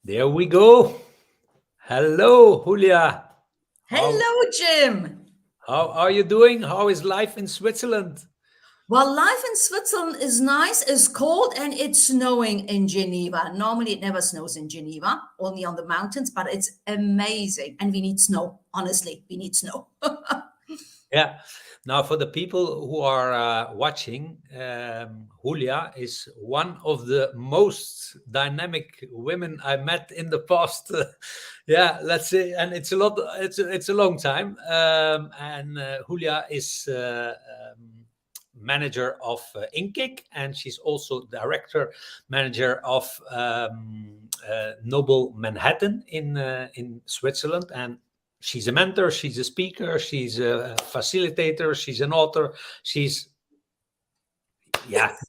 There we go. Hello, Hulya. How Hello, Jim. how are you doing? How is life in Switzerland? Well, life in Switzerland is nice, it's cold, and it's snowing in Geneva. Normally, it never snows in Geneva, only on the mountains, but it's amazing. And we need snow. Honestly, we need snow. Yeah. Now, for the people who are watching, Hulya is one of the most dynamic women I met in the past. Yeah, let's say, and it's a lot. It's a long time. And Hulya is manager of Inkik, and she's also director manager of Noble Manhattan in Switzerland. And she's a mentor, she's a speaker, she's a facilitator, she's an author, she's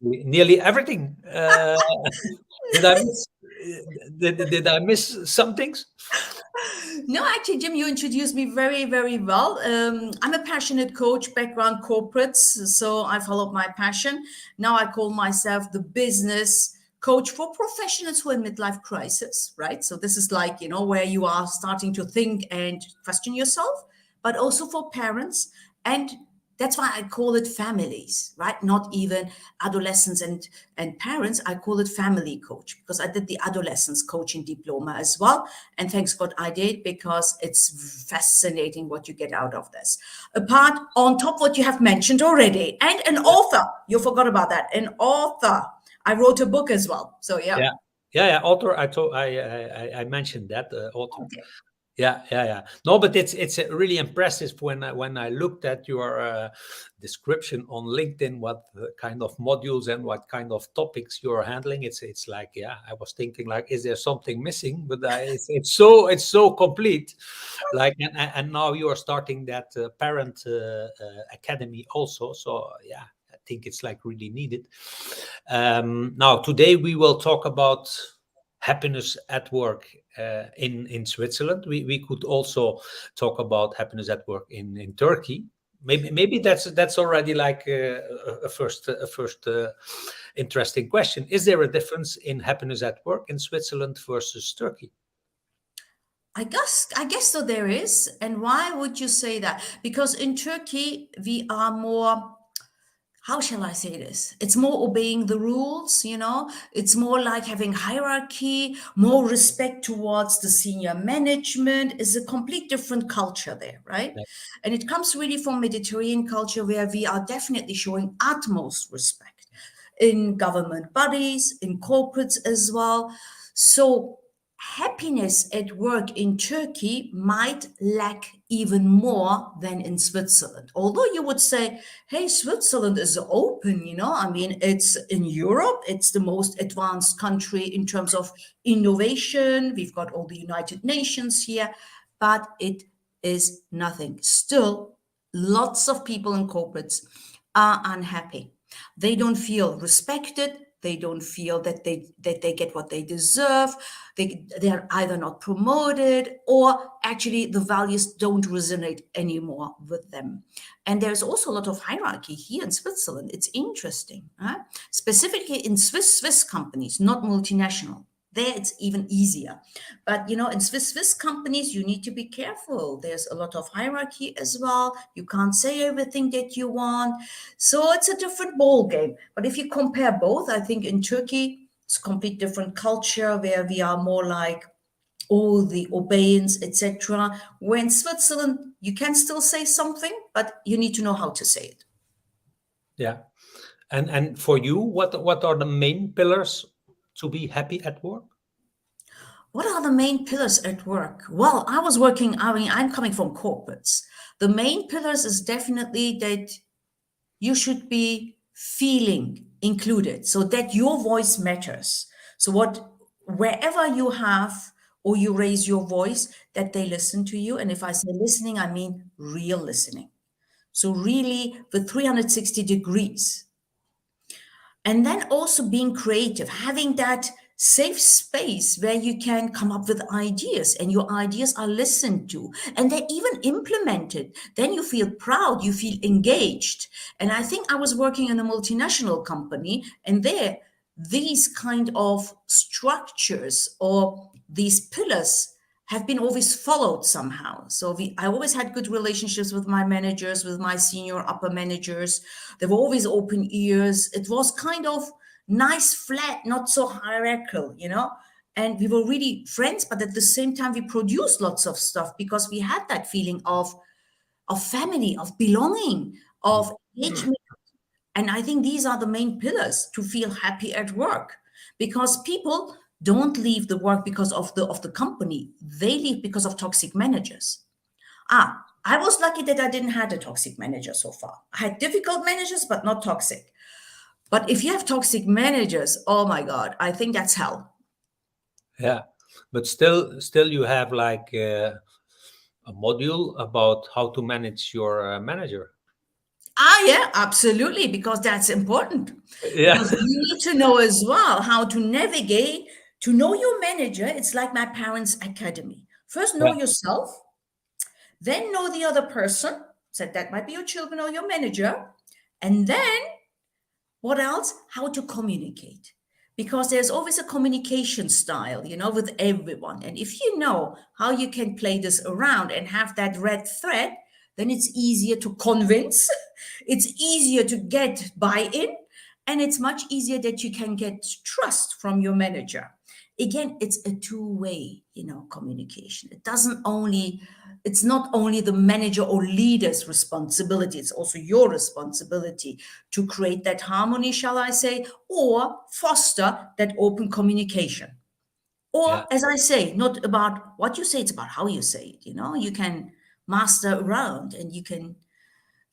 nearly everything. Did I miss? Did I miss some things? No, actually, Jim, you introduced me very, very well. I'm a passionate coach, background corporates, so I followed my passion. Now I call myself the business coach for professionals who are in midlife crisis, right? So this is like, where you are starting to think and question yourself, but also for parents. And that's why I call it families, right? Not even adolescents and parents. I call it family coach because I did the adolescence coaching diploma as well. And thanks God I did because it's fascinating what you get out of this. Apart on top what you have mentioned already, and an Yeah, author. You forgot about that. An author. I wrote a book as well. So yeah. yeah, yeah. Author. I mentioned that author. Okay. Yeah. No, but it's really impressive when I looked at your description on LinkedIn, what kind of modules and what kind of topics you're handling. It's like, yeah, I was thinking like, is there something missing? But it's so complete. Like, and now you are starting that parent academy also. So yeah, I think it's like really needed. Now today we will talk about happiness at work in Switzerland. We could also talk about happiness at work in Turkey. Maybe that's already like a first interesting question. Is there a difference in happiness at work in Switzerland versus Turkey? I guess so there is. And why would you say that? Because in Turkey we are more, how shall I say this? It's more obeying the rules. It's more like having hierarchy, more respect towards the senior management. Is a complete different culture there, right? Yeah. And it comes really from Mediterranean culture where we are definitely showing utmost respect in government bodies, in corporates as well. So happiness at work in Turkey might lack even more than in Switzerland. Although you would say, hey, Switzerland is open. I mean, it's in Europe, it's the most advanced country in terms of innovation. We've got all the United Nations here, but it is nothing. Still, lots of people in corporates are unhappy. They don't feel respected. They don't feel that they get what they deserve. They're either not promoted or actually the values don't resonate anymore with them. And there's also a lot of hierarchy here in Switzerland. It's interesting, huh? Specifically in Swiss companies, not multinational. There it's even easier. But in Swiss companies, you need to be careful. There's a lot of hierarchy as well. You can't say everything that you want. So it's a different ball game. But if you compare both, I think in Turkey, it's a complete different culture where we are more like all the obedience, etc. Where in Switzerland, you can still say something, but you need to know how to say it. Yeah. And for you, what are the main pillars to be happy at work? What are the main pillars at work? Well, I mean, I'm coming from corporates. The main pillars is definitely that you should be feeling included so that your voice matters. So wherever you have or you raise your voice, that they listen to you. And if I say listening, I mean real listening. So really with 360 degrees. And then also being creative, having that safe space where you can come up with ideas and your ideas are listened to and they're even implemented. Then you feel proud, you feel engaged. And I think I was working in a multinational company, and there these kind of structures or these pillars have been always followed somehow. So I always had good relationships with my managers, with my senior upper managers. There were always open ears. It was kind of nice, flat, not so hierarchical, and we were really friends, but at the same time we produced lots of stuff because we had that feeling of family, of belonging, of engagement. And I think these are the main pillars to feel happy at work, because people don't leave the work because of the company. They leave because of toxic managers. I was lucky that I didn't have a toxic manager so far. I had difficult managers, but not toxic. But if you have toxic managers, oh my God, I think that's hell. Yeah, but still you have like a module about how to manage your manager. Yeah, absolutely, because that's important. Yeah. Because you need to know as well how to navigate, to know your manager. It's like my parents' academy. First, know Yeah. yourself, then know the other person. So that might be your children or your manager. And then what else? How to communicate. Because there's always a communication style, with everyone. And if you know how you can play this around and have that red thread, then it's easier to convince, it's easier to get buy in, and it's much easier that you can get trust from your manager. Again, it's a two-way, communication. It's not only the manager or leader's responsibility, it's also your responsibility to create that harmony, shall I say, or foster that open communication. Yeah. Or, as I say, not about what you say, it's about how you say it. You can master around and you can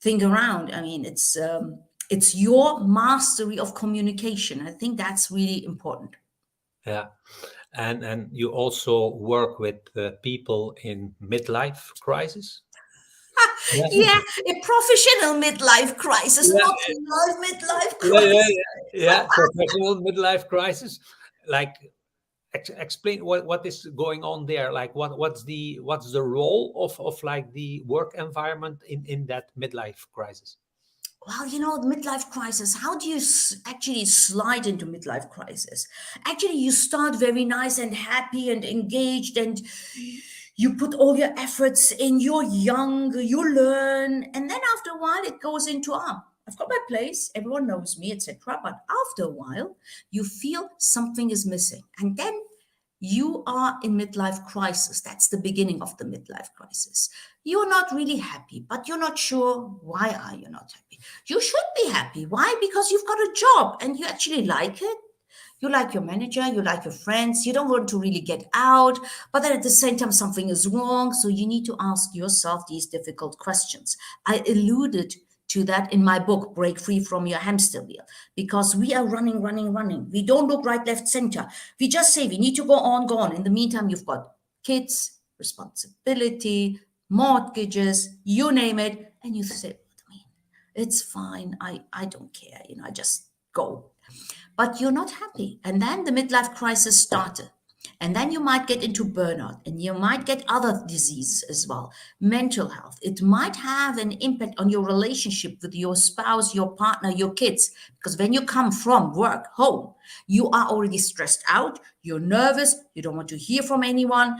think around. I mean, it's your mastery of communication. I think that's really important. Yeah. And you also work with people in midlife crisis. Yeah. Yeah, a professional midlife crisis, Yeah. not life midlife Yeah. Yeah. crisis. Yeah. Yeah. Professional midlife crisis. Like, explain what is going on there. Like, what's the role of like the work environment in that midlife crisis? Well, the midlife crisis, how do you actually slide into midlife crisis? Actually, you start very nice and happy and engaged, and you put all your efforts in. You're young, you learn, and then after a while, it goes into, I've got my place, everyone knows me, etc. But after a while, you feel something is missing, and then you are in midlife crisis. That's the beginning of the midlife crisis. You're not really happy, but you're not sure why are you not happy. You should be happy. Why? Because you've got a job and you actually like it. You like your manager, you like your friends, you don't want to really get out, but then at the same time, something is wrong. So you need to ask yourself these difficult questions. I alluded to that in my book, Break Free from Your Hamster Wheel, because we are running, running, running. We don't look right, left, center. We just say we need to go on, go on. In the meantime, you've got kids, responsibility, mortgages, you name it. And you say, I mean, it's fine. I don't care. I just go. But you're not happy. And then the midlife crisis started. And then you might get into burnout and you might get other diseases as well. Mental health. It might have an impact on your relationship with your spouse, your partner, your kids. Because when you come from work home, you are already stressed out. You're nervous. You don't want to hear from anyone.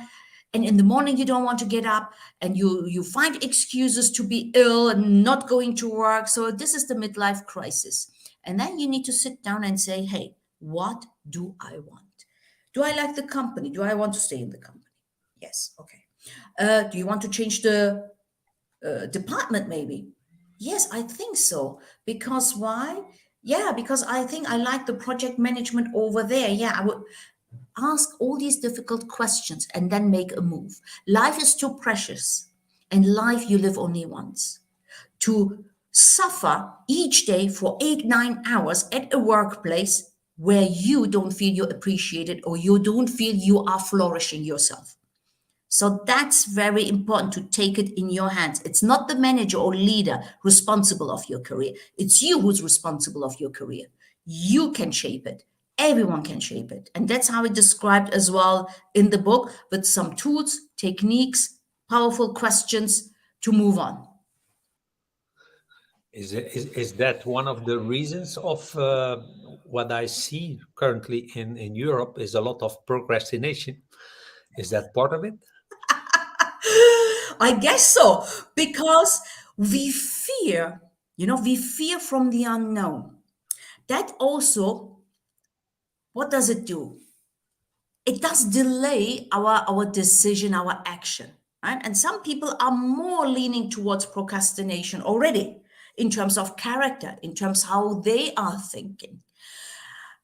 And in the morning, you don't want to get up and you find excuses to be ill and not going to work. So this is the midlife crisis. And then you need to sit down and say, hey, what do I want? Do I like the company? Do I want to stay in the company? Yes. Okay. Do you want to change the department maybe? Yes, I think so. Because why? Yeah, because I think I like the project management over there. Yeah, I would ask all these difficult questions and then make a move. Life is too precious, and life you live only once. To suffer each day for 8, 9 hours at a workplace where you don't feel you're appreciated or you don't feel you are flourishing yourself. So that's very important to take it in your hands. It's not the manager or leader responsible of your career. It's you who's responsible of your career. You can shape it. Everyone can shape it. And that's how it described as well in the book, with some tools, techniques, powerful questions to move on. Is that one of the reasons of what I see currently in Europe is a lot of procrastination? Is that part of it? I guess so, because we fear, we fear from the unknown. That also, what does it do? It does delay our decision, our action, right? And some people are more leaning towards procrastination already in terms of character, in terms how they are thinking.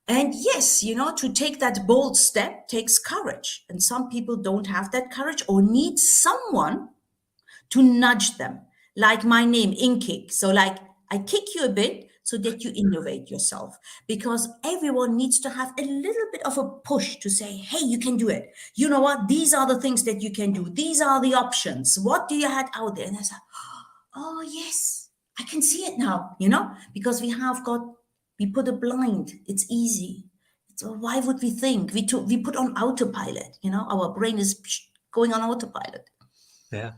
And yes, to take that bold step takes courage. And some people don't have that courage or need someone to nudge them, like my name, Inkick. So, like, I kick you a bit so that you innovate yourself, because everyone needs to have a little bit of a push to say, hey, you can do it. You know what? These are the things that you can do. These are the options. What do you have out there? And I said, oh, yes, I can see it now, because we put a blind. It's easy. So why would we think? We put on autopilot, our brain is going on autopilot. Yeah.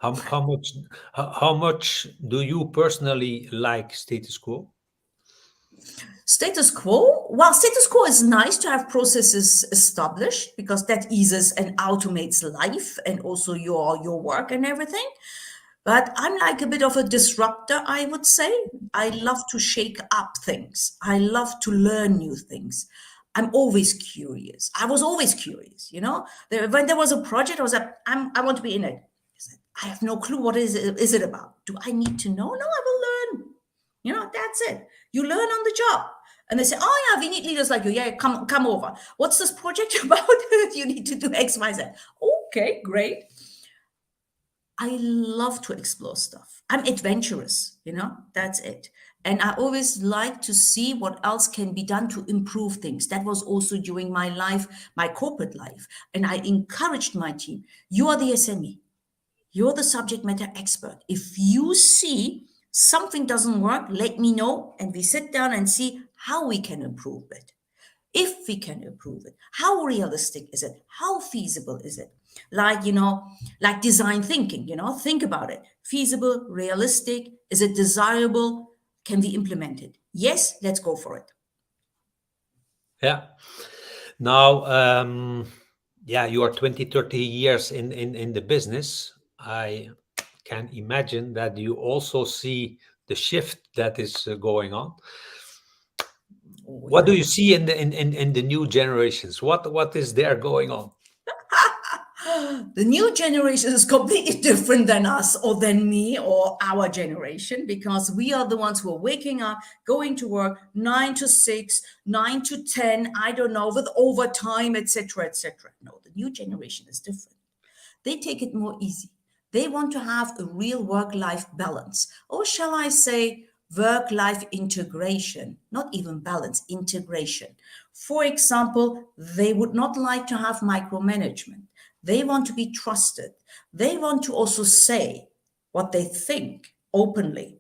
How much do you personally like status quo? Status quo? Well, status quo is nice to have processes established because that eases and automates life and also your work and everything. But I'm like a bit of a disruptor, I would say. I love to shake up things. I love to learn new things. I'm always curious. I was always curious. When there was a project, I was like, I want to be in it. I have no clue what is it about. Do I need to know? No, I will learn. That's it. You learn on the job. And they say, oh yeah, we need leaders like you. Yeah, come over. What's this project about? You need to do X, Y, Z. Okay, great. I love to explore stuff. I'm adventurous, that's it. And I always like to see what else can be done to improve things. That was also during my life, my corporate life. And I encouraged my team. You are the SME. You're the subject matter expert. If you see something doesn't work, let me know. And we sit down and see how we can improve it. If we can improve it, how realistic is it? How feasible is it? Like design thinking, think about it. Feasible, realistic, is it desirable? Can be implemented? Yes, let's go for it. Yeah. Now, yeah, you are 20, 30 years in the business. I can imagine that you also see the shift that is going on. Oh, What do yeah. you see in the new generations? What is there going on? The new generation is completely different than us or than me or our generation, because we are the ones who are waking up, going to work 9 to 6, 9 to 10, I don't know, with overtime, etc., etc. No, the new generation is different. They take it more easy. They want to have a real work-life balance, or shall I say work-life integration, not even balance, integration. For example, they would not like to have micromanagement. They want to be trusted. They want to also say what they think openly.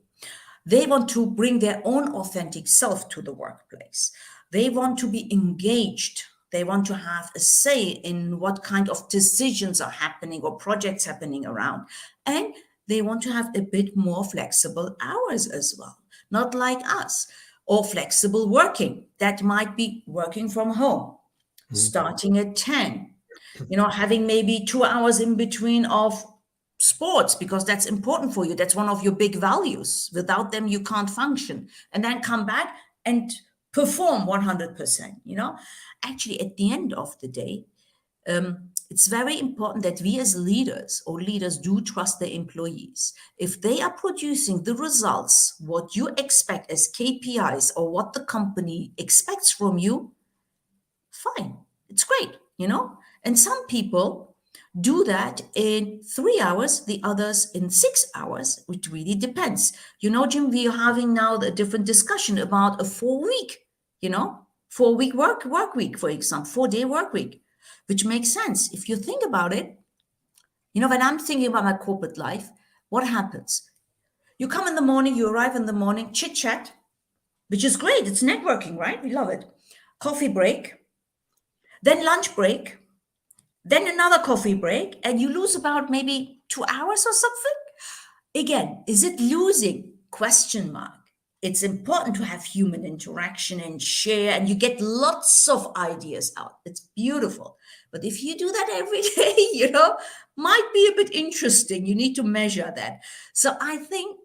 They want to bring their own authentic self to the workplace. They want to be engaged. They want to have a say in what kind of decisions are happening or projects happening around. And they want to have a bit more flexible hours as well, not like us, or flexible working. That might be working from home, Mhm. starting at 10, having maybe 2 hours in between of sports because that's important for you. That's one of your big values. Without them, you can't function. And then come back and perform 100%. Actually, at the end of the day, it's very important that we as leaders or leaders do trust their employees. If they are producing the results, what you expect as KPIs or what the company expects from you, fine. It's great. And some people do that in 3 hours, the others in 6 hours, which really depends. Jim, we are having now a different discussion about a 4 week, 4 week work week, for example, 4 day work week, which makes sense. If you think about it, when I'm thinking about my corporate life, what happens? You come in the morning, you arrive in the morning, chit chat, which is great. It's networking, right? We love it. Coffee break, then lunch break, then another coffee break, and you lose about maybe 2 hours or something. Again, is it losing question mark. It's important to have human interaction and share, and you get lots of ideas out. It's beautiful. But if you do that every day, might be a bit interesting. You need to measure that. So I think,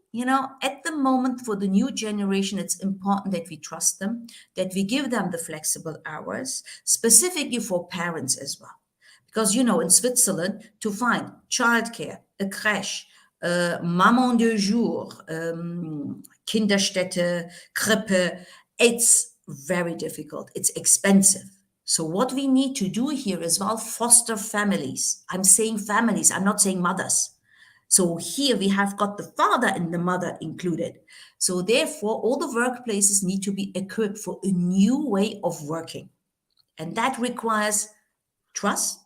at the moment for the new generation, it's important that we trust them, that we give them the flexible hours, specifically for parents as well. Because, in Switzerland, to find childcare, a crèche, Maman de jour, Kinderstätte, Krippe, it's very difficult. It's expensive. So what we need to do here as well, foster families. I'm saying families, I'm not saying mothers. So here we have got the father and the mother included. So therefore, all the workplaces need to be equipped for a new way of working. And that requires trust,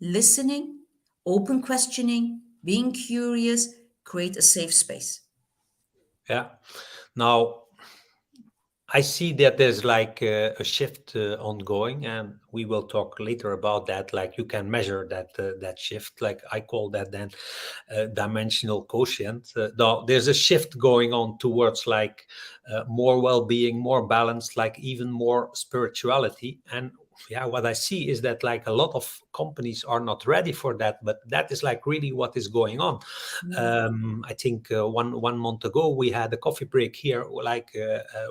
listening, open questioning, being curious, create a safe space. Yeah. Now, I see that there's like a shift ongoing, and we will talk later about that. Like you can measure that shift. Like I call that then dimensional quotient. There's a shift going on towards like more well-being, more balance, like even more spirituality. And yeah, what I see is that like a lot of companies are not ready for that, but that is like really what is going on. I think one month ago we had a coffee break here, like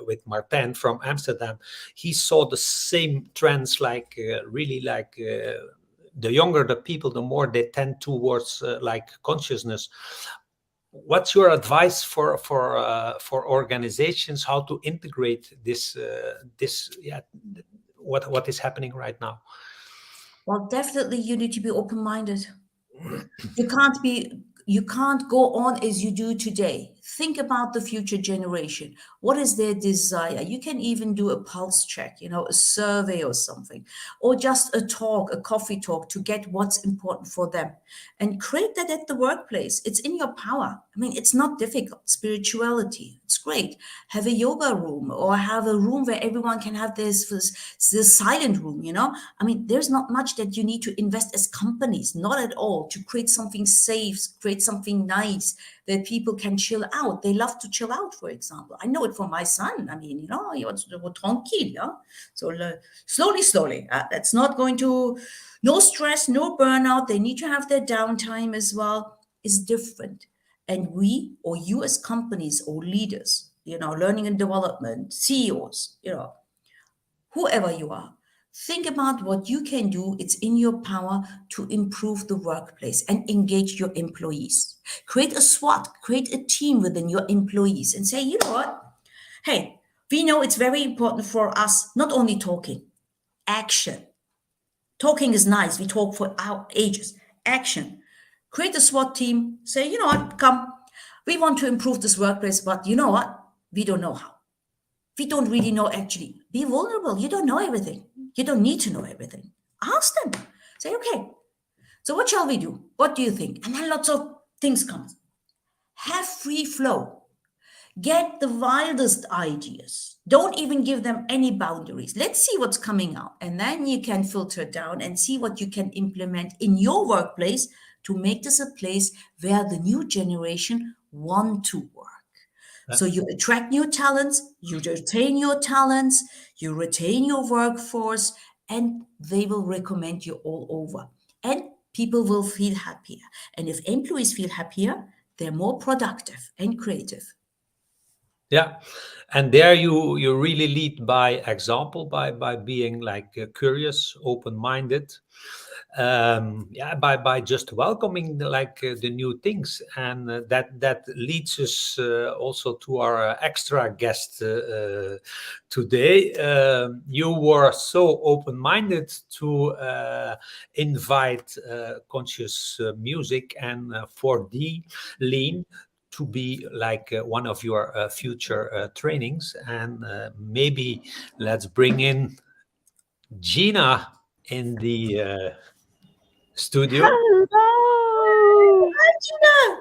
with Martin from Amsterdam. He saw the same trends, like really like the younger the people, the more they tend towards like consciousness. What's your advice for organizations how to integrate this what is happening right now? Well, definitely you need to be open-minded. You can't go on as you do today. Think about the future generation. What is their desire? You can even do a pulse check, a survey or something, or just a talk, a coffee talk to get what's important for them and create that at the workplace. It's in your power. I mean, it's not difficult. Spirituality, it's great. Have a yoga room or have a room where everyone can have this silent room, I mean, there's not much that you need to invest as companies, not at all, to create something safe, create something nice that people can chill out. They love to chill out, for example. I know it from my son. I mean, he wants to go tranquille, yeah? So slowly. That's not going to, no stress, no burnout. They need to have their downtime as well. Is different. And we, or you as companies or leaders, learning and development, CEOs, whoever you are, think about what you can do. It's in your power to improve the workplace and engage your employees. Create a SWAT, create a team within your employees and say, you know what? Hey, we know it's very important for us, not only talking, action. Talking is nice. We talk for our ages. Action. Create a SWAT team. Say, you know what? Come. We want to improve this workplace, but you know what? We don't know how. We don't really know actually. Be vulnerable. You don't know everything. You don't need to know everything. Ask them. Say, okay, so what shall we do? What do you think? And then lots of things come. Have free flow. Get the wildest ideas. Don't even give them any boundaries. Let's see what's coming out. And then you can filter down and see what you can implement in your workplace to make this a place where the new generation want to work. So you attract new talents, you retain your talents, you retain your workforce, and they will recommend you all over. And people will feel happier. And if employees feel happier, they're more productive and creative. Yeah, and there you really lead by example, by being like curious, open-minded, by just welcoming the new things, and that leads us also to our extra guest today. You were so open-minded to invite conscious music and 4D lean to be like one of your future trainings. And maybe let's bring in Gina in the studio. Hello. Hi, Gina.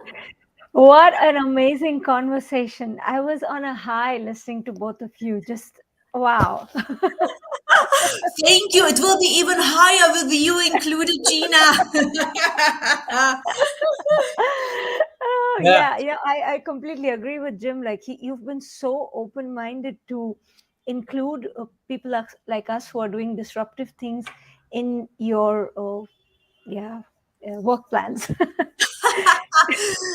What an amazing conversation. I was on a high listening to both of you. Just wow. Thank you. It will be even higher with you included, Gina. No, Yeah, yeah, I completely agree with Jim. Like you've been so open-minded to include people like us who are doing disruptive things in your yeah work plans.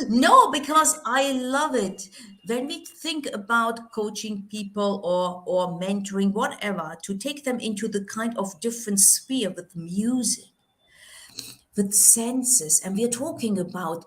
No, because I love it. When we think about coaching people or mentoring, whatever, to take them into the kind of different sphere with music, with senses, and we are talking about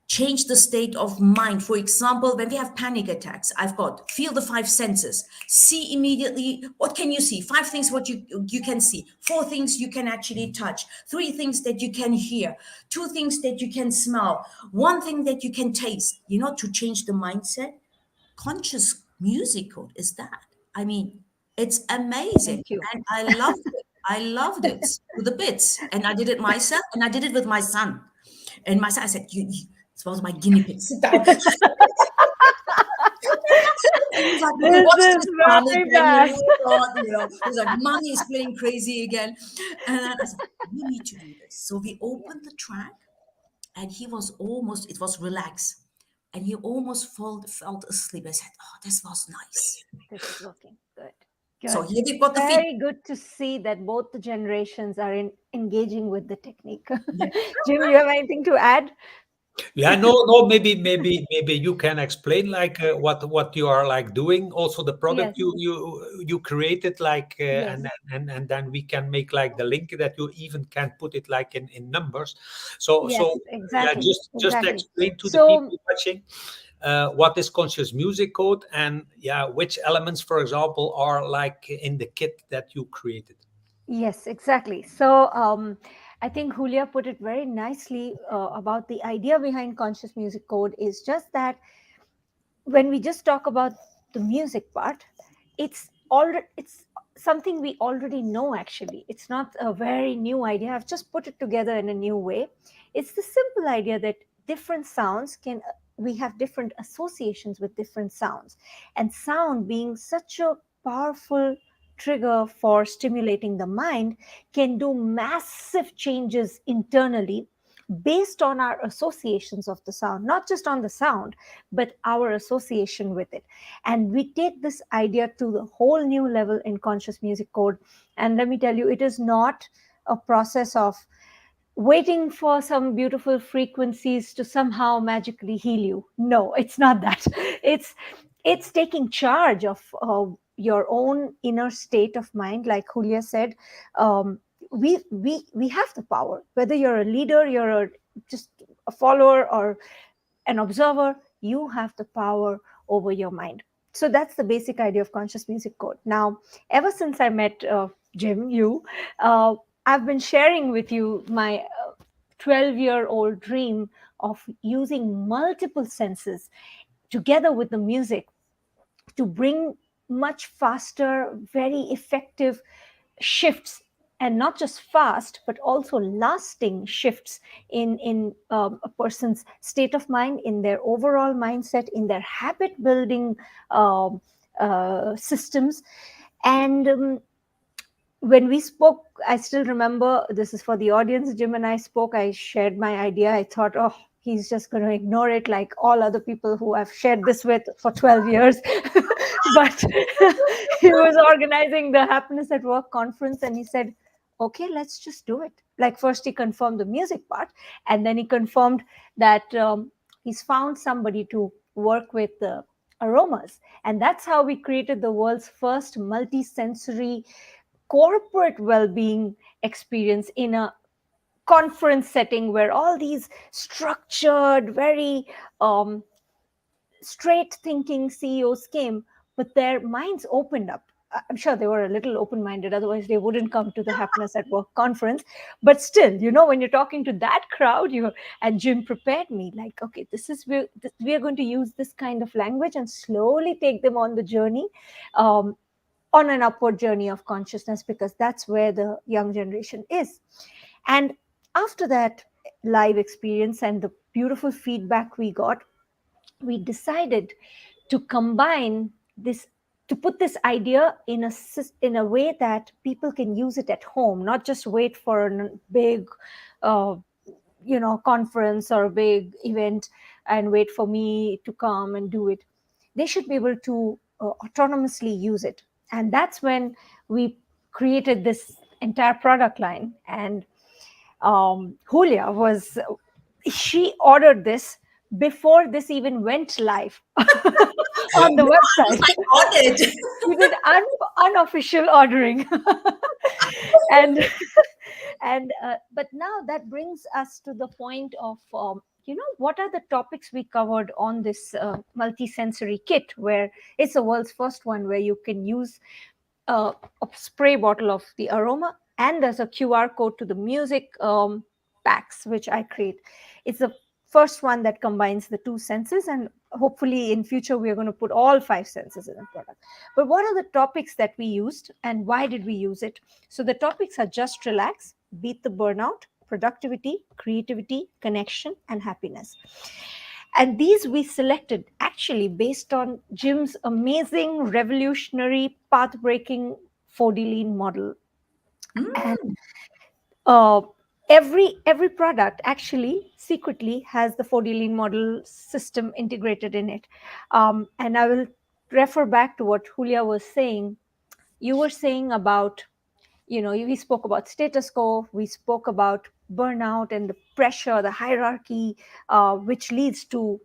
change the state of mind. For example, when we have panic attacks, I've got feel the five senses, see immediately. What can you see? Five things what you can see, four things you can actually touch, three things that you can hear, two things that you can smell, one thing that you can taste. To change the mindset. Conscious music code is that. I mean, it's amazing, Thank you. and I loved it. I loved it to the bits, and I did it myself, and I did it with my son. And my son, I said, you this was my guinea pig. Sit down. He was like, okay, This what's is this panic? very And bad. he was like, mommy is playing crazy again. And then I said, we need to do this. So we opened the track, and it was relaxed. And he almost felt asleep. I said, oh, this was nice. This is working. Good. So Good. here we've got the feedback. Very good to see that both the generations are engaging with the technique. Yeah. Jim, you have anything to add? yeah. No. Maybe you can explain like what you are like doing. Also, the product Yes, you created, like, yes, and then we can make like the link that you even can put it like in numbers. So yes, yeah, exactly, just exactly. explain to the So, people watching what is conscious music code, and yeah, which elements, for example, are like in the kit that you created. yes, exactly. So, I think Julia put it very nicely about the idea behind conscious music code is just that when we just talk about the music part, it's something we already know. Actually, it's not a very new idea. I've just put it together in a new way. It's the simple idea that different sounds can we have different associations with different sounds, and sound being such a powerful trigger for stimulating the mind can do massive changes internally based on our associations of the sound, not just on the sound, but our association with it. And we take this idea to the whole new level in conscious music code. And let me tell you, it is not a process of waiting for some beautiful frequencies to somehow magically heal you. No, it's not that. it's it's taking charge of your own inner state of mind, like Julia said. Um, we have the power, whether you're a leader, just a follower, or an observer. You have the power over your mind. So that's the basic idea of conscious music code. Now, ever since I met Jim, uh, I've been sharing with you my 12-year-old dream of using multiple senses together with the music to bring much faster, very effective shifts, and not just fast but also lasting shifts in a person's state of mind, in their overall mindset, in their habit building um, systems. And when we spoke, I still remember, this is for the audience, Jim and I spoke, I shared my idea. I thought, oh, he's just going to ignore it like all other people who I've shared this with for 12 years. But he was organizing the Happiness at Work conference, and he said, okay, let's just do it. Like, first he confirmed the music part, and then he confirmed that he's found somebody to work with the aromas. And that's how we created the world's first multi-sensory corporate well-being experience in a conference setting, where all these structured, very um, straight thinking CEOs came, but their minds opened up. I'm sure they were a little open minded, otherwise, they wouldn't come to the Happiness at Work conference. But still, when you're talking to that crowd, and Jim prepared me like, okay, we are going to use this kind of language and slowly take them on the journey, on an upward journey of consciousness, because that's where the young generation is. And after that live experience and the beautiful feedback we got, we decided to combine this, to put this idea in a way that people can use it at home, not just wait for a big conference or a big event and wait for me to come and do it. They should be able to autonomously use it. And that's when we created this entire product line. And Hulya she ordered this before this even went live Yeah. on the website. On it. We did unofficial ordering. And but now that brings us to the point of what are the topics we covered on this multisensory kit, where it's the world's first one where you can use a spray bottle of the aroma, and there's a QR code to the music packs which I create. It's the first one that combines the two senses, and hopefully in future we are going to put all 5 senses in a product. But what are the topics that we used, and why did we use it? So the topics are just relax, beat the burnout, productivity, creativity, connection, and happiness. And these we selected actually based on Jim's amazing, revolutionary, path-breaking 4D lean model. And uh, every product actually secretly has the 4D lean model system integrated in it. And I will refer back to what Hulya was saying. You were saying about, we spoke about status quo, we spoke about burnout and the pressure, the hierarchy, which leads to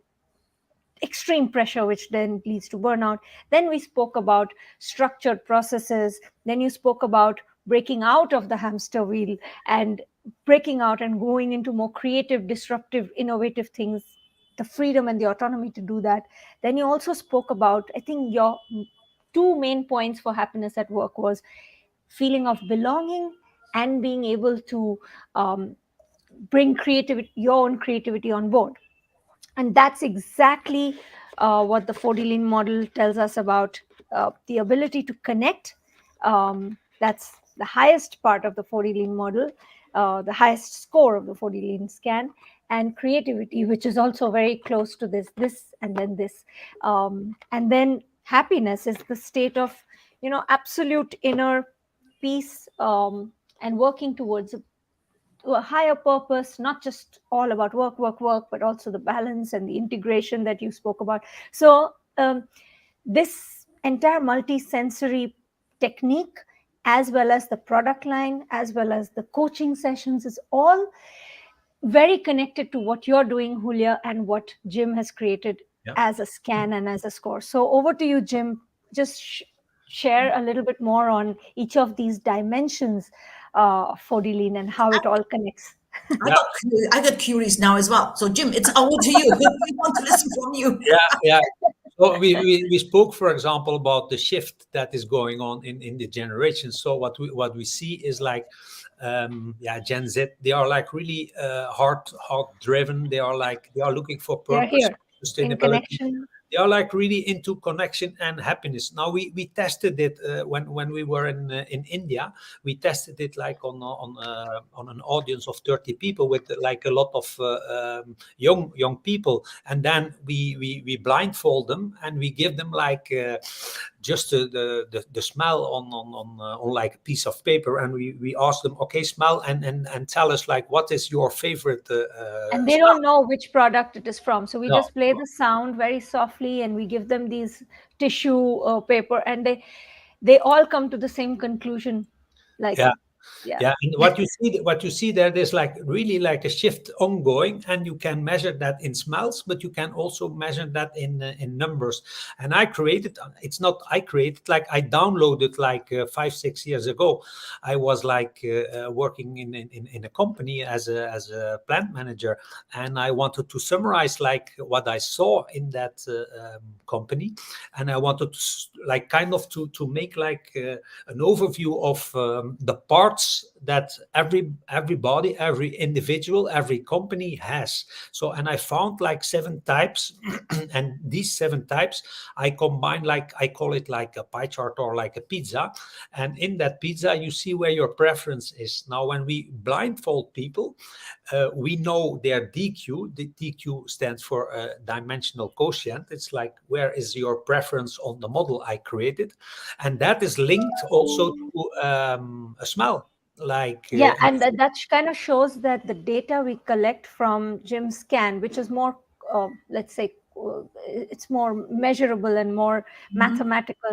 extreme pressure, which then leads to burnout. Then we spoke about structured processes. Then you spoke about breaking out of the hamster wheel and breaking out and going into more creative, disruptive, innovative things, the freedom and the autonomy to do that. Then you also spoke about, I think your 2 main points for happiness at work was feeling of belonging and being able to bring creativity, your own creativity on board. And that's exactly what the 4D lean model tells us about the ability to connect. That's the highest part of the 4D lean model, the highest score of the 4D lean scan, and creativity, which is also very close to this, and then this. And then happiness is the state of, absolute inner peace, and working towards a higher purpose, not just all about work, but also the balance and the integration that you spoke about. So this entire multi-sensory technique, as well as the product line, as well as the coaching sessions, is all very connected to what you're doing, Hulya, and what Jim has created as a scan and as a score. So over to you, Jim. Just share a little bit more on each of these dimensions of 4D lean and how it all connects. I got curious now as well. So Jim, it's over to you. We want to listen from you. Yeah. So we spoke, for example, about the shift that is going on in the generation. So what we see is like, Gen Z, they are like really heart driven. They are looking for purpose, sustainability. They are like really into connection and happiness. Now we tested it when we were in India. We tested it like on an audience of 30 people with like a lot of young people, and then we blindfold them and we give them like just the smell on like a piece of paper, and we ask them, okay, smell and tell us like what is your favorite. And they don't know which product it is from, so we just play the sound very softly, and we give them these tissue paper, and they all come to the same conclusion. Like yeah, and what you see there, there's like really like a shift ongoing, and you can measure that in smells, but you can also measure that in numbers. And I created like I downloaded like 5-6 years ago. I was like working in a company as a plant manager, and I wanted to summarize like what I saw in that company, and I wanted to like kind of to make like an overview of the parts that everybody, every individual, every company has. So, and I found like 7 types, and these 7 types I combine, like I call it like a pie chart or like a pizza. And in that pizza, you see where your preference is. Now, when we blindfold people, we know their DQ. The DQ stands for dimensional quotient. It's like, where is your preference on the model I created? And that is linked also to a smell. like Yeah, and that kind of shows that the data we collect from Jim's scan, which is more, let's say, it's more measurable and more mathematical,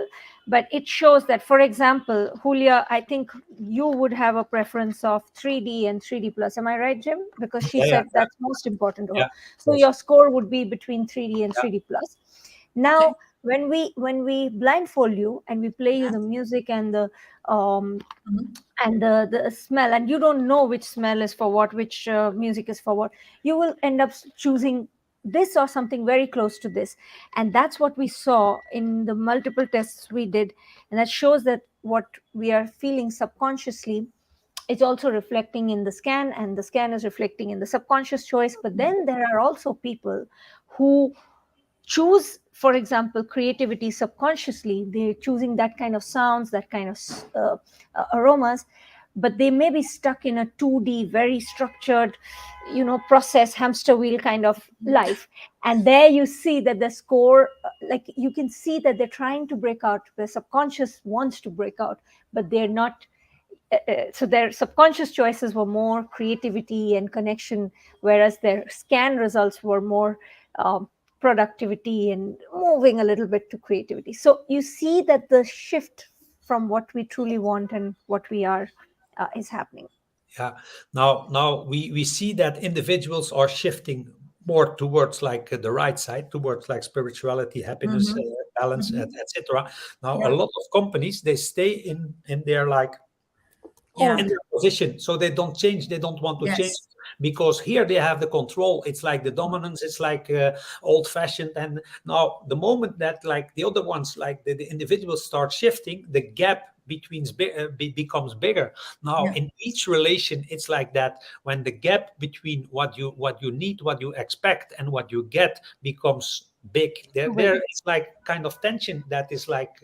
but it shows that, for example, Hulya, I think you would have a preference of 3D and 3D plus. Am I right, Jim? Because she yeah, yeah, said that's most important to her. yeah, So yes, your score would be between 3D and yeah, 3D plus. Now, when we blindfold you and we play you the music and the um, and the smell, and you don't know which smell is for what, which music is for what, you will end up choosing this or something very close to this. And that's what we saw in the multiple tests we did, and that shows that what we are feeling subconsciously is also reflecting in the scan, and the scan is reflecting in the subconscious choice. But then there are also people who choose, for example, creativity subconsciously. They're choosing that kind of sounds, that kind of aromas, but they may be stuck in a 2D, very structured, process, hamster wheel kind of life. And there you see that the score, like you can see that they're trying to break out. The subconscious wants to break out, but they're not. So their subconscious choices were more creativity and connection, whereas their scan results were more productivity and moving a little bit to creativity. So you see that the shift from what we truly want and what we are is happening. yeah. Now we see that individuals are shifting more towards like the right side, towards like spirituality, happiness, balance, etc. Now a lot of companies, they stay in their like in their position, so they don't change, they don't want to change, Yes. because here they have the control. It's like the dominance, it's like old fashioned. And now the moment that like the other ones, like the individuals start shifting, the gap between becomes bigger. Now in each relation, it's like that. When the gap between what you need, what you expect, and what you get becomes big, there is like kind of tension that is like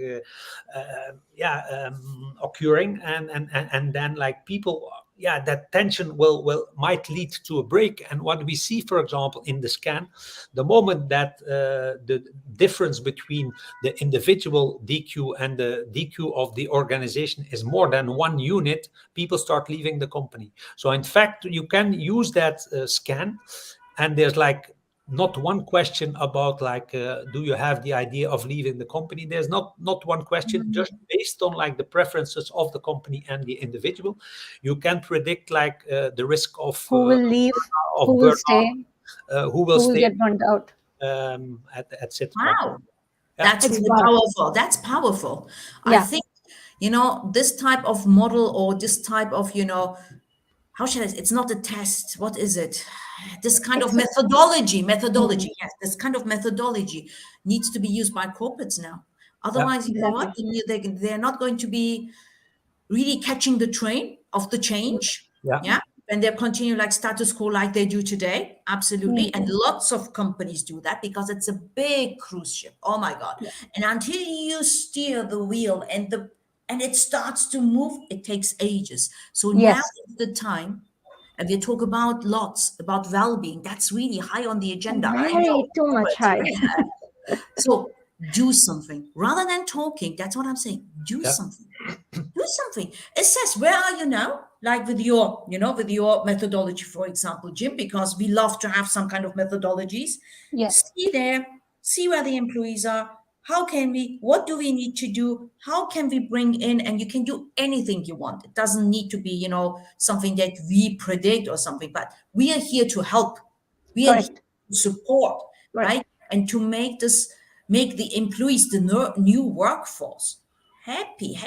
occurring. And then like people, that tension will might lead to a break. And what we see, for example, in the scan, the moment that the difference between the individual DQ and the DQ of the organization is more than one unit, people start leaving the company. So in fact, you can use that scan, and there's like not one question about like do you have the idea of leaving the company. There's not one question, just based on like the preferences of the company and the individual. You can predict like the risk of Who will leave, who will stay, who will stay, get burned out, etc. Wow. Yeah. That's It's really powerful. That's powerful. I think, this type of model, or this type of, how should I say, it's not a test. What is it? This kind of methodology, yes, this kind of methodology needs to be used by corporates now. Otherwise, you know what? They're not going to be really catching the train of the change. Yeah. And they continue like status quo like they do today. Absolutely. And lots of companies do that because it's a big cruise ship. Oh my God. And until you steer the wheel and it starts to move, it takes ages. So now is the time. And they talk about lots about well-being. That's really high on the agenda. I know. very too much high. So do something rather than talking. That's what I'm saying. Do Yeah. something. Do something. Assess, where are you now? Like with your, with your methodology, for example, Jim, because we love to have some kind of methodologies. Yes. See there, see where the employees are. What do we need to do? How can we bring in? And you can do anything you want. It doesn't need to be, something that we predict or something, but we are here to help. We are here to support, right? And to make the employees, the new workforce, happy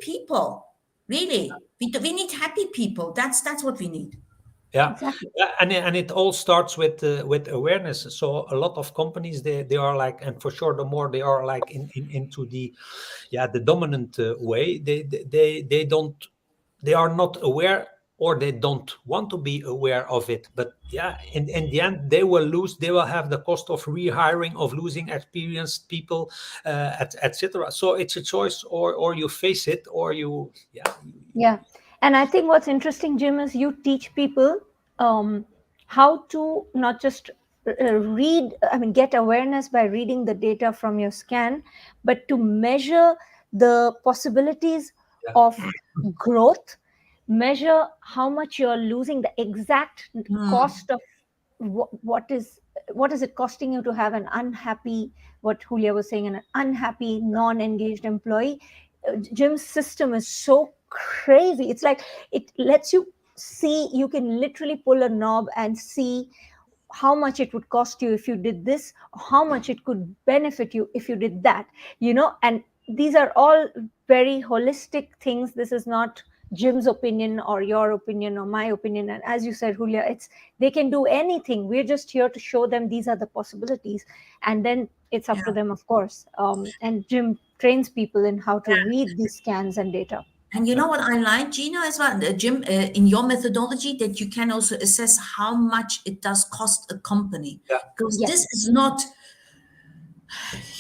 people. Really, we need happy people. That's what we need. Yeah, Exactly. and it all starts with awareness. So a lot of companies, they are like, and for sure, the more they are like into the the dominant way, they are not aware, or they don't want to be aware of it. But in the end, they will have the cost of rehiring, of losing experienced people, etc. So it's a choice, or you face it, or you And I think what's interesting, Jim, is you teach people how to not just get awareness by reading the data from your scan, but to measure the possibilities of growth, measure how much you're losing, the exact cost of what is it costing you to have an unhappy, what Hulya was saying, an unhappy, non-engaged employee. Jim's system is so crazy. It's like it lets you see, you can literally pull a knob and see how much it would cost you if you did this, how much it could benefit you if you did that, and these are all very holistic things. This is not Jim's opinion or your opinion or my opinion. And as you said, Hulya, it's they can do anything. We're just here to show them these are the possibilities, and then it's up to them, of course. And Jim trains people in how to read these scans and data. And you know what I like, Gina, as well, Jim, in your methodology, that you can also assess how much it does cost a company. Because this is not,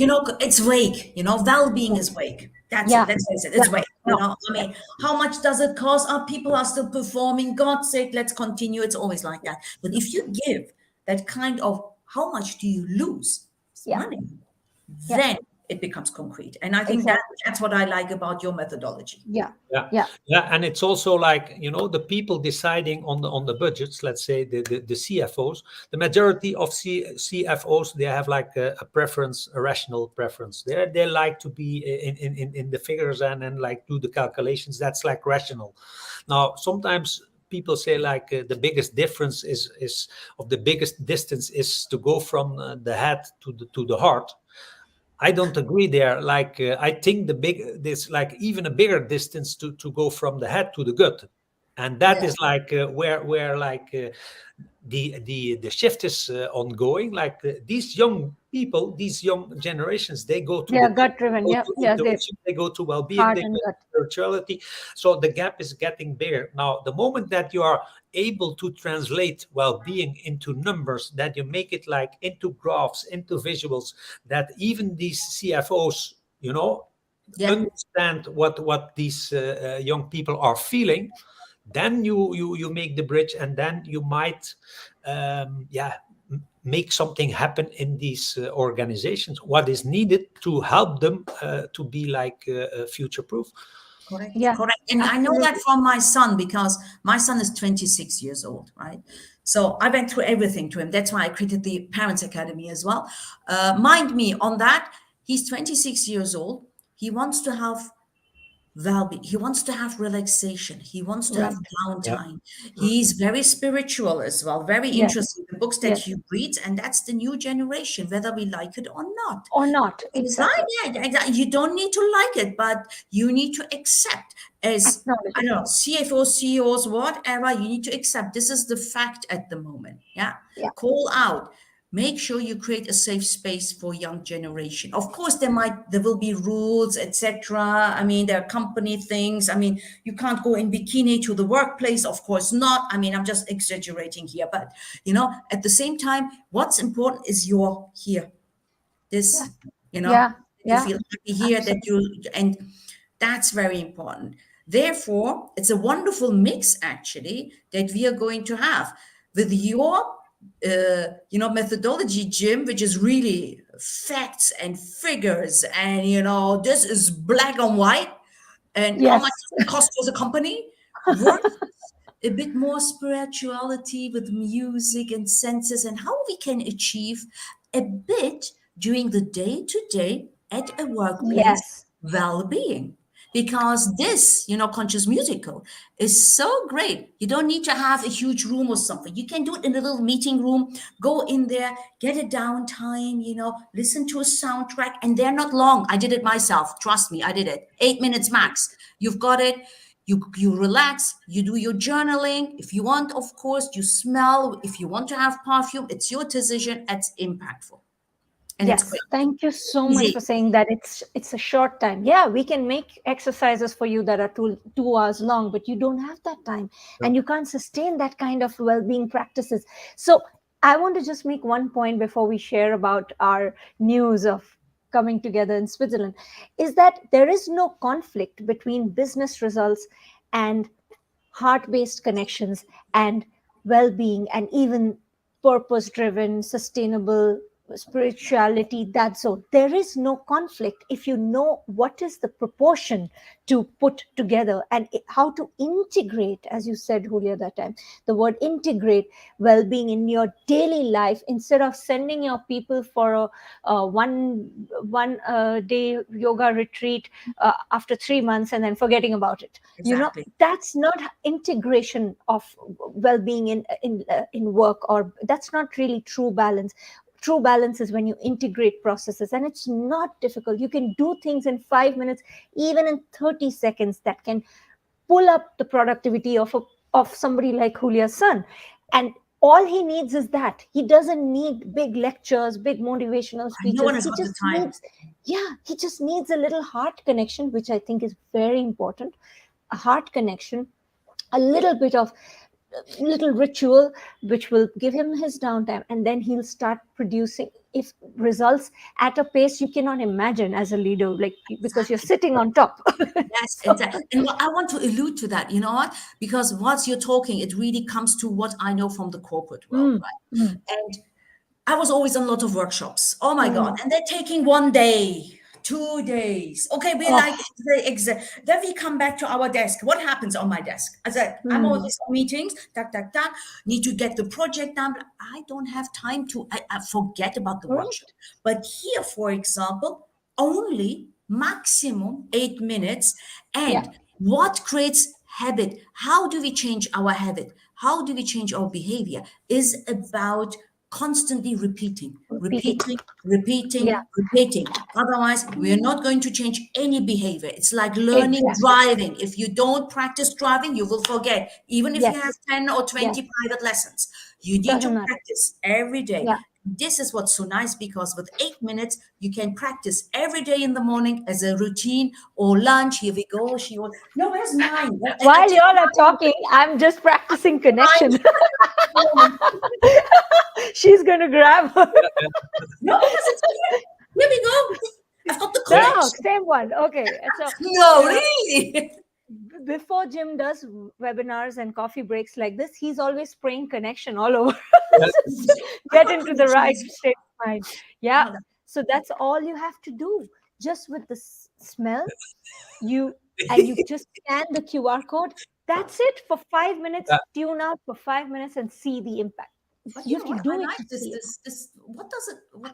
it's vague. Well-being is vague. That's it. Let's face it. It's vague. I mean, how much does it cost? People are still performing. God's sake, let's continue. It's always like that. But if you give that kind of how much do you lose money, then it becomes concrete. And I think that's what I like about your methodology. Yeah. And it's also like, the people deciding on the budgets, let's say the CFOs, the majority of CFOs, they have like a preference, a rational preference. They like to be in the figures and like do the calculations. That's like rational. Now, sometimes people say like the biggest difference is of the biggest distance is to go from the head to the heart. I don't agree there. Like I think there's like even a bigger distance to go from the head to the gut, and that is like where like the shift is ongoing. Like these young people, these young generations, they go to gut driven. They go to well-being, they go to spirituality. So the gap is getting bigger. Now, the moment that you are able to translate well-being into numbers, that you make it like into graphs, into visuals, that even these CFOs, understand what these young people are feeling, then you make the bridge, and then you might make something happen in these organizations. What is needed to help them to be like future proof. Correct. And I know that from my son, because my son is 26 years old, right? So I went through everything to him. That's why I created the Parents Academy as well. Mind me on that, he's 26 years old. He wants to have well-being. He wants to have relaxation. He wants to have downtime. He's very spiritual as well, very interested in the books that he reads, and that's the new generation, whether we like it or not. Exactly. You don't need to like it, but you need to accept as, I don't know, CFOs, CEOs, whatever, you need to accept this is the fact at the moment. Call out. Make sure you create a safe space for young generation. Of course, there will be rules, etc. I mean, there are company things. I mean, you can't go in bikini to the workplace. Of course not. I mean, I'm just exaggerating here. But, at the same time, what's important is you're here. You feel happy here, and that's very important. Therefore, it's a wonderful mix, actually, that we are going to have with your methodology, Jim, which is really facts and figures, and this is black and white, and how much it costs as a company, versus a bit more spirituality with music and senses, and how we can achieve a bit during the day-to-day at a workplace well-being. Because this, conscious musical is so great. You don't need to have a huge room or something. You can do it in a little meeting room. Go in there, get a downtime, listen to a soundtrack. And they're not long. I did it myself. Trust me, I did it. 8 minutes max. You've got it. You relax. You do your journaling. If you want, of course, you smell. If you want to have perfume, it's your decision. It's impactful. And thank you so much for saying that. It's a short time. Yeah, we can make exercises for you that are 2 hours long, but you don't have that time, and you can't sustain that kind of well-being practices. So I want to just make one point before we share about our news of coming together in Switzerland, is that there is no conflict between business results and heart-based connections and well-being and even purpose-driven, sustainable spirituality, that zone. There is no conflict if you know what is the proportion to put together and how to integrate, as you said, Julia, that time, the word integrate well-being in your daily life, instead of sending your people for a one day yoga retreat after 3 months and then forgetting about it. Exactly. That's not integration of well-being in work, or that's not really true balance. True balance is when you integrate processes, and it's not difficult. You can do things in 5 minutes, even in 30 seconds, that can pull up the productivity of somebody like Hulya's son. And all he needs is that. He doesn't need big lectures, big motivational No one speeches. has He got the just time. needs, he just needs a little heart connection, which I think is very important. A heart connection, a little bit of little ritual which will give him his downtime, and then he'll start producing if results at a pace you cannot imagine as a leader, like, because you're Exactly. sitting on top. Yes, So, exactly. And I want to allude to that, you know what? Because once you're talking, it really comes to what I know from the corporate world, mm, right? mm, And I was always on a lot of workshops. Oh my God. mm. And they're taking 1 day, 2 days. Okay, we Oh, like the exact. Then we come back to our desk. What happens on my desk? I said, I'm mm, always on meetings, need to get the project done. But I don't have time to, I forget about the workshop. correct. But here, for example, only maximum 8 minutes. Yeah, And what creates habit? How do we change our habit? How do we change our behavior? Is about constantly repeating, repeating. repeating, Yeah, repeating, repeating. Otherwise, we are not going to change any behavior. It's like learning exactly. driving. If you don't practice driving, you will forget, even if you have Yes, 10 or yes, 20 private lessons. You need to doesn't matter. practice every day. Yeah. This is what's so nice, because with 8 minutes, you can practice every day in the morning as a routine or lunch. Here we go. She was, no, where's mine? I While take y'all are mine. talking, I'm just practicing connection. Mine. She's going to grab her. No, because it's here. Here we go. I've got the No, Yeah. connection. same one. Okay. So, No, uh, really. before Jim does webinars and coffee breaks like this, he's always spraying connection all over. Yeah. So I've get got into the connection right as well. state of mind. Yeah. Oh, So that's all you have to do. Just with the smell, you just scan the QR code. That's it for 5 minutes. Yeah. Tune out for 5 minutes and see the impact. but You you have know to what? I do it like to this. see it. What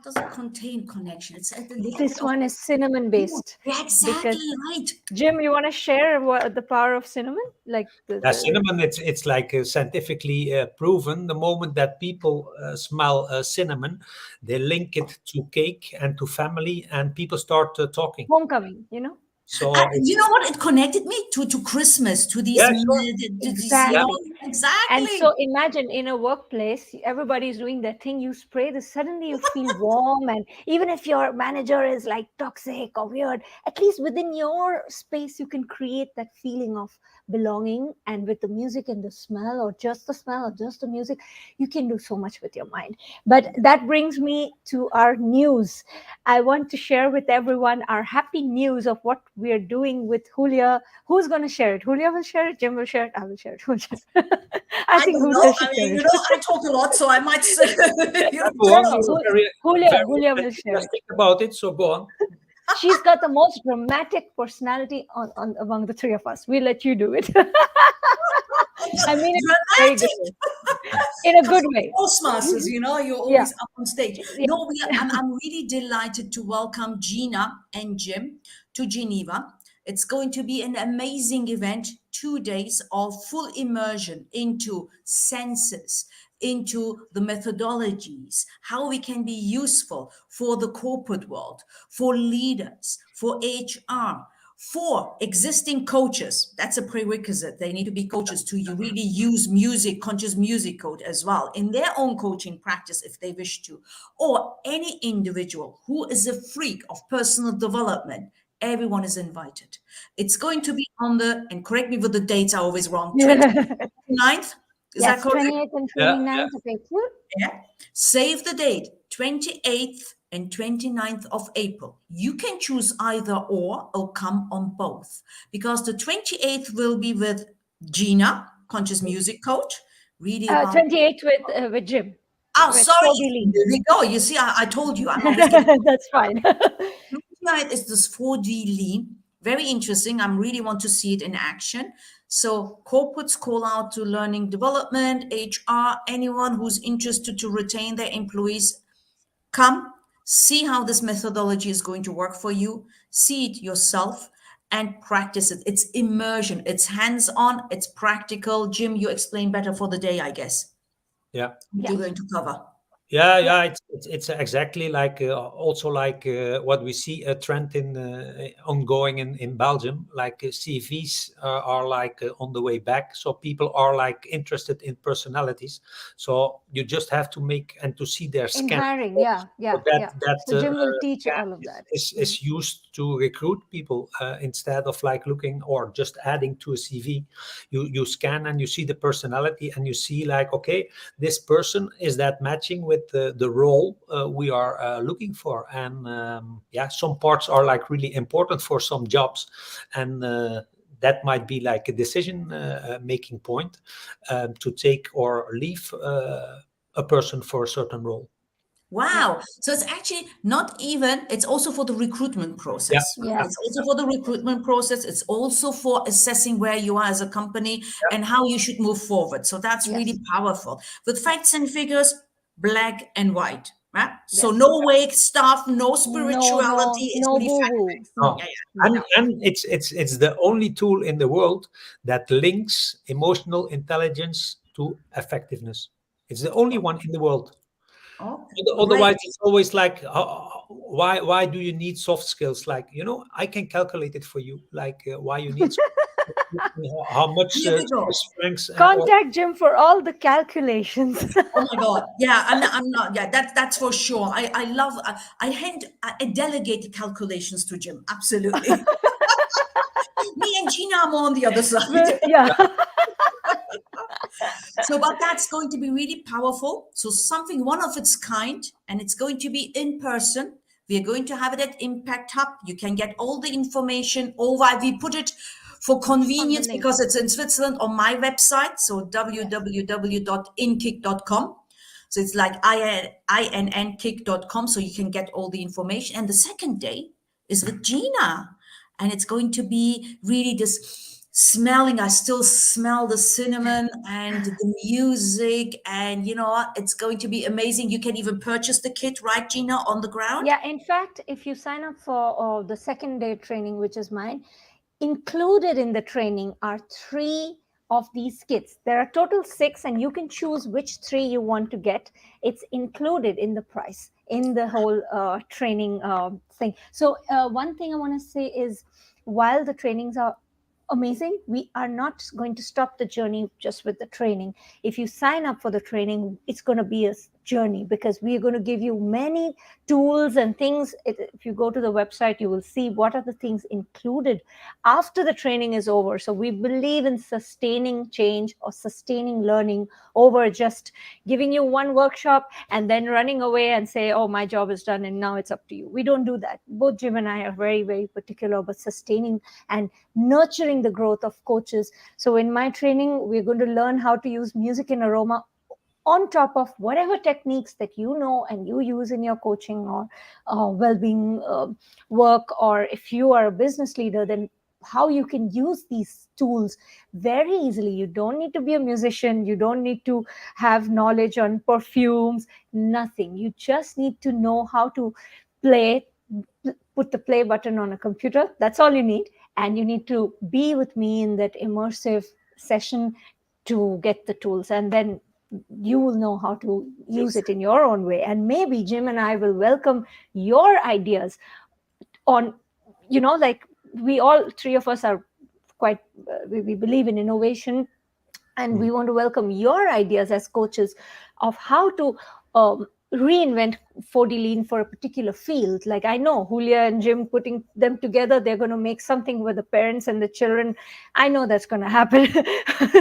does it contain? Connection. It's at the end This of one is cinnamon the. based, Yeah, because exactly right. Jim, you want to share the power of cinnamon? Like Cinnamon, it's like scientifically proven. The moment that people smell cinnamon, they link it to cake and to family, and people start talking. homecoming. So You it's, know what? It connected me to Christmas, to these, yeah, sure. these, Yeah, Exactly. And exactly. so imagine in a workplace, everybody's doing their thing. You spray this, suddenly you feel warm. And even if your manager is like toxic or weird, at least within your space, you can create that feeling of belonging. And with the music and the smell, or just the smell, or just the music, you can do so much with your mind. But that brings me to our news. I want to share with everyone our happy news of what we're doing with Hulya. Who's going to share it? Hulya will share it, Jim will share it, I will share it. I I think don't Hulya know. should I share mean, it. I talk a lot, so I might say, go No, on. no, You're very, Hulya will share it. enthusiastic about it. So go on. She's got the most dramatic personality on among the three of us. We'll let you do it. I mean it in a very good dramatic. way. In a Comes good from way. Toastmasters, you're Yeah. always up on stage. Yeah. No, I'm really delighted to welcome Gina and Jim to Geneva. It's going to be an amazing event, 2 days of full immersion into senses, into the methodologies, how we can be useful for the corporate world, for leaders, for HR, for existing coaches. That's a prerequisite. They need to be coaches to you really use music, conscious music code as well in their own coaching practice if they wish to, or any individual who is a freak of personal development. Everyone is invited. It's going to be on and correct me with the dates, I always wrong, 29th. Is that Yes, correct? 28th and Yeah, 29th of April. Yeah. Save the date, 28th and 29th of April. You can choose either or come on both, because the 28th will be with Gina, conscious music coach, really about 28th with Jim. Oh, It's sorry. 4D lean. There we go. You see, I told you, I'm always getting That's fine. right. It's this 4D lean. Very interesting. I really want to see it in action. So corporates call out to learning development, HR, anyone who's interested to retain their employees. Come, see how this methodology is going to work for you, see it yourself, and practice it. It's immersion, it's hands on, it's practical. Jim, you explain better for the day, I guess. Yeah. What Yeah. you're going to cover. Yeah, Yeah. yeah, it's exactly like also like what we see a trend in ongoing in Belgium. Like CVs are like on the way back, so people are like interested in personalities. So you just have to make and to see their In scan. hiring, So yeah, yeah, that yeah. So Jim will teach scan all of that. is used to recruit people instead of like looking or just adding to a CV. You scan and you see the personality and you see like, okay, this person is that matching with the role we are looking for. And yeah, some parts are like really important for some jobs, and that might be like a decision making point to take or leave a person for a certain role. Yeah, Wow. So it's actually not even, it's also for the recruitment Yeah, process, right? yeah, It's also for the recruitment process. It's also for assessing where you are as a company and how you should move forward. So that's yes, really powerful. With facts and figures, black and white, right? So yes. no wake stuff, no No, spirituality. no, It's no really boo fact hoo. based. No, Yeah, no. and it's the only tool in the world that links emotional intelligence to effectiveness. It's the only one in the world. yeah. Okay, great. Otherwise, it's always like, why do you need soft skills? Like, I can calculate it for you. Like, why you need how much Here we go. Swiss francs or Contact Jim for all the calculations. Oh my God. Yeah, I'm not. Yeah, that's for sure. I love, I delegate the calculations to Jim. Absolutely. Me and Gina are more on the other side. Yeah. So, but that's going to be really powerful. So, something one of its kind, and it's going to be in person. We are going to have it at Impact Hub. You can get all the information over. We put it for On the convenience link. because it's in Switzerland on my website. So, Yes. www.inkick.com. So, it's like innkick.com. So, you can get all the information. And the second day is with Gina. And it's going to be really this smelling. I still smell the cinnamon and the music, and you know what, it's going to be amazing. You can even purchase the kit, right, Gina, on the ground. Yeah, in fact, if you sign up for the second day training, which is mine, included in the training are 3 of these kits. There are total 6, and you can choose which 3 you want to get. It's included in the price, in the whole training thing. So, one thing I want to say is, while the trainings are amazing, we are not going to stop the journey just with the training. If you sign up for the training, it's going to be a journey, because we are going to give you many tools and things. If you go to the website, you will see what are the things included after the training is over. So we believe in sustaining change or sustaining learning over just giving you one workshop and then running away and say, oh, my job is done and now it's up to you. We don't do that. Both Jim and I are very, very particular about sustaining and nurturing the growth of coaches. So in my training, we're going to learn how to use music and aroma on top of whatever techniques that you know and you use in your coaching or well-being work. Or if you are a business leader, then how you can use these tools very easily. You don't need to be a musician. You don't need to have knowledge on perfumes, nothing. You just need to know how to play, put the play button on a computer. That's all you need. And you need to be with me in that immersive session to get the tools. And then you will know how to use it in your own way. And maybe Jim and I will welcome your ideas on, like we all 3 of us are quite, we believe in innovation, and we want to welcome your ideas as coaches of how to reinvent 4D lean for a particular field. Like, I know Hulya and Jim, putting them together, they're going to make something with the parents and the children. I know that's going to happen.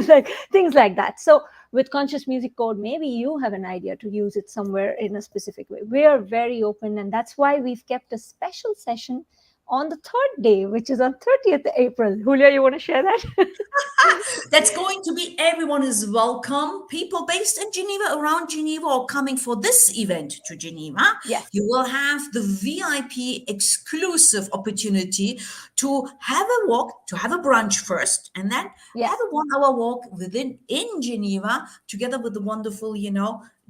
Like things like that. So with conscious music code, maybe you have an idea to use it somewhere in a specific way. We are very open, and that's why we've kept a special session on the third day, which is on 30th April. Hulya, you want to share that? That's going to be, everyone is welcome. People based in Geneva, around Geneva, or coming for this event to Geneva, Yes. you will have the VIP exclusive opportunity to have a walk, to have a brunch first, and then Yes. have a 1 hour walk in Geneva together with the wonderful,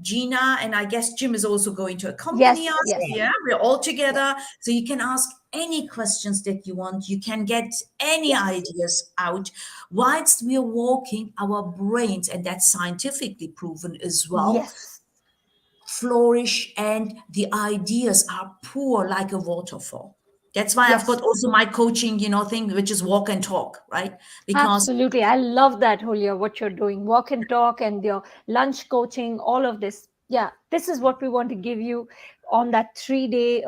Gina, and I guess Jim is also going to accompany Yes, us. yes. Yeah, we're all together. So you can ask any questions that you want. You can get any ideas out whilst we are walking our brains, and that's scientifically proven as well, Yes. flourish, and the ideas are pour like a waterfall. That's why I've Yes. got also my coaching, thing, which is walk and talk, right? Because Absolutely. I love that, Hulya, what you're doing. Walk and talk and your lunch coaching, all of this. Yeah, this is what we want to give you on that 3 day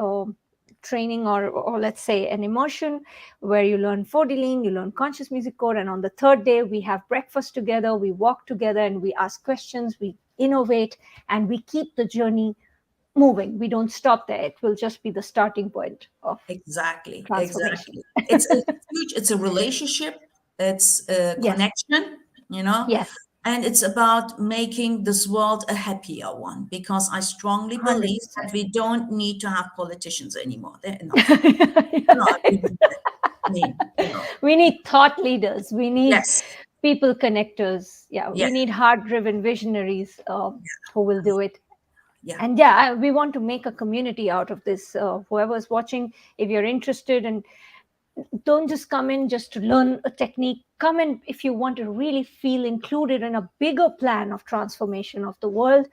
training, or let's say an immersion where you learn dealing, you learn conscious music code. And on the third day, we have breakfast together, we walk together, and we ask questions, we innovate, and we keep the journey moving. We don't stop there. It will just be the starting point of exactly, transformation. exactly. It's a huge, it's a relationship, it's a Yes. connection, Yes. and it's about making this world a happier one, because I strongly believe that 100%. we don't need to have politicians anymore. They're enough. No, I mean, We need thought leaders. We need yes, people connectors. Yeah, yeah, we need heart driven visionaries who will do it. yeah, And yeah, we want to make a community out of this. Whoever's watching, if you're interested, and don't just come in just to learn a technique. Come in if you want to really feel included in a bigger plan of transformation of the world,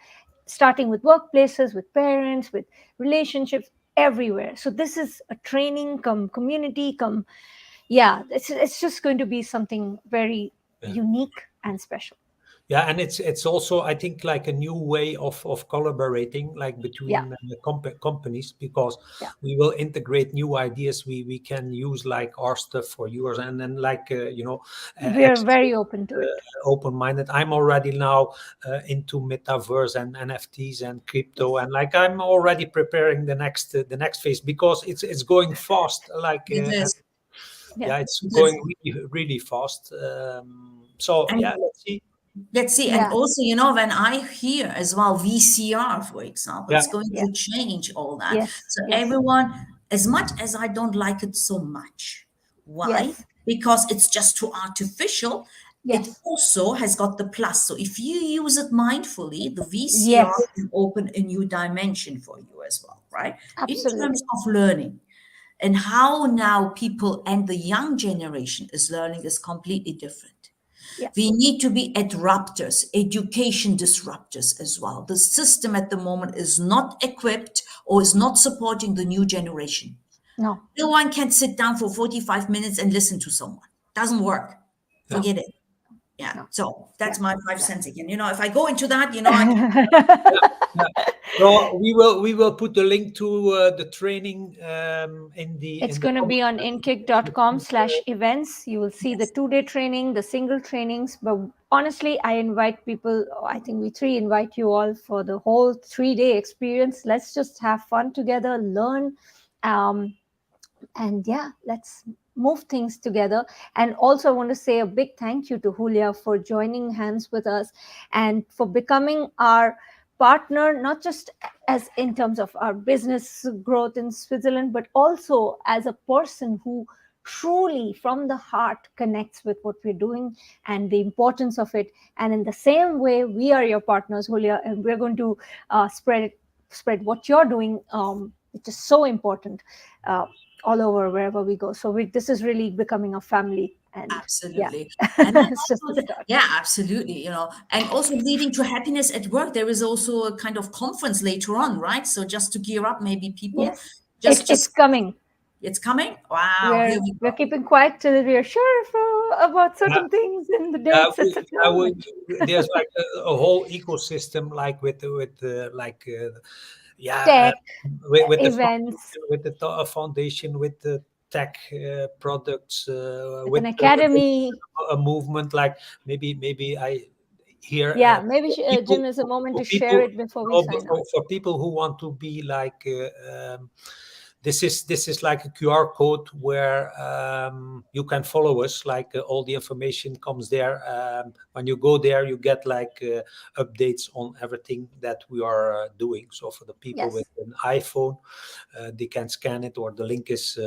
starting with workplaces, with parents, with relationships, everywhere. So this is a training come community come. Yeah, it's just going to be something very Yeah. unique and special. Yeah, and it's also, I think, like a new way of collaborating, like Yeah, between companies, because yeah, we will integrate new ideas. We can use like our stuff for yours, and then like we're very open to it. open-minded. I'm already now into metaverse and NFTs and crypto, and like I'm already preparing the next phase, because it's going fast. Like it is. Yeah, yeah, it's It is. going really really fast. So And yeah, let's see. let's see. And yeah, also, when I hear as well VCR, for example, Yeah, it's going yeah, to change all that. yes, So yes, everyone, as much as I don't like it so much, why? yes, Because it's just too artificial. It yes, also has got the plus. So if you use it mindfully, the VCR yes, can open a new dimension for you as well, right? In terms absolutely. of learning. And how now people and the young generation is learning is completely different. Yeah, We need to be disruptors, education disruptors as well. The system at the moment is not equipped or is not supporting the new generation. no, No one can sit down for 45 minutes and listen to someone. Doesn't work. yeah. Forget it. Yeah. no, So yeah, that's my five yeah. cents again. If I go into that, I can. Yeah. So we will put the link to the training It's in the going to be on inkick.com/events. You will see the Yes. 2 day training, the single trainings. But honestly, I invite people, I think we three invite you all for the whole 3 day experience. Let's just have fun together, learn. Um, and yeah, let's move things together. And also, I want to say a big thank you to Hulya for joining hands with us and for becoming our partner, not just as in terms of our business growth in Switzerland, but also as a person who truly from the heart connects with what we're doing and the importance of it. And in the same way, we are your partners, Hulya, and we're going to spread what you're doing, which is so important, uh, all over wherever we go. So this is really becoming a family, and yeah, Absolutely. And then it's just the also, start. yeah, absolutely. And also leading to happiness at work, there is also a kind of conference later on, right? So just to gear up, maybe people Yes, it's just coming. it's coming. Wow, We're here we we're go. keeping quiet till we are sure about yeah, certain things and the yeah, dates, etc. there's like a whole ecosystem, like with like yeah, Tech with the events foundation, with the tech products, with an with academy. a movement, like maybe I here Yeah, maybe people Jim is a moment for to share people it before we no, but sign off. for people who want to be like this is like a QR code where you can follow us. Like all the information comes there. When you go there, you get like updates on everything that we are doing. So for the people Yes. with an iPhone, they can scan it, or the link is.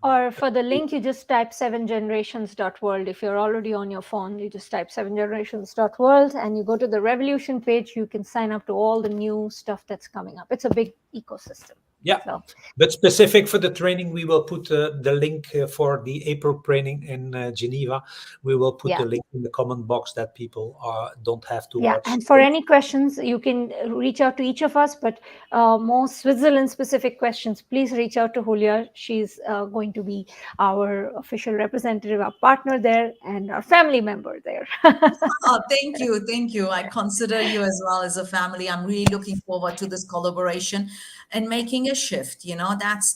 Or for the link, you just type 7generations.world. If you're already on your phone, you just type 7generations.world and you go to the Revolution page. You can sign up to all the new stuff that's coming up. It's a big ecosystem. Yeah. So, But specific for the training, we will put the link for the April training in Geneva. We will put the link in the comment box that people don't have to watch. And for any questions, you can reach out to each of us. But more Switzerland-specific questions, please reach out to Hulya. She's going to be our official representative, our partner there, and our family member there. Oh, thank you. Thank you. I consider you as well as a family. I'm really looking forward to this collaboration and making a shift.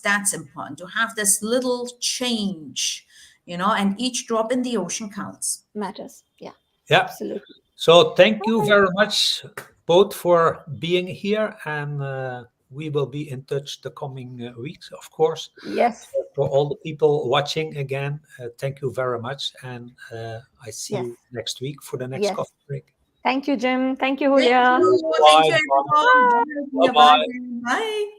That's important to have this little change, and each drop in the ocean counts. Matters. Yeah. Absolutely. So thank you very much both for being here, and we will be in touch the coming weeks, of course. Yes. For all the people watching again, thank you very much, and I see you next week for the next coffee break. Thank you, Jim. Thank you, Hulya. Thank you, everyone. Bye. Bye. Bye.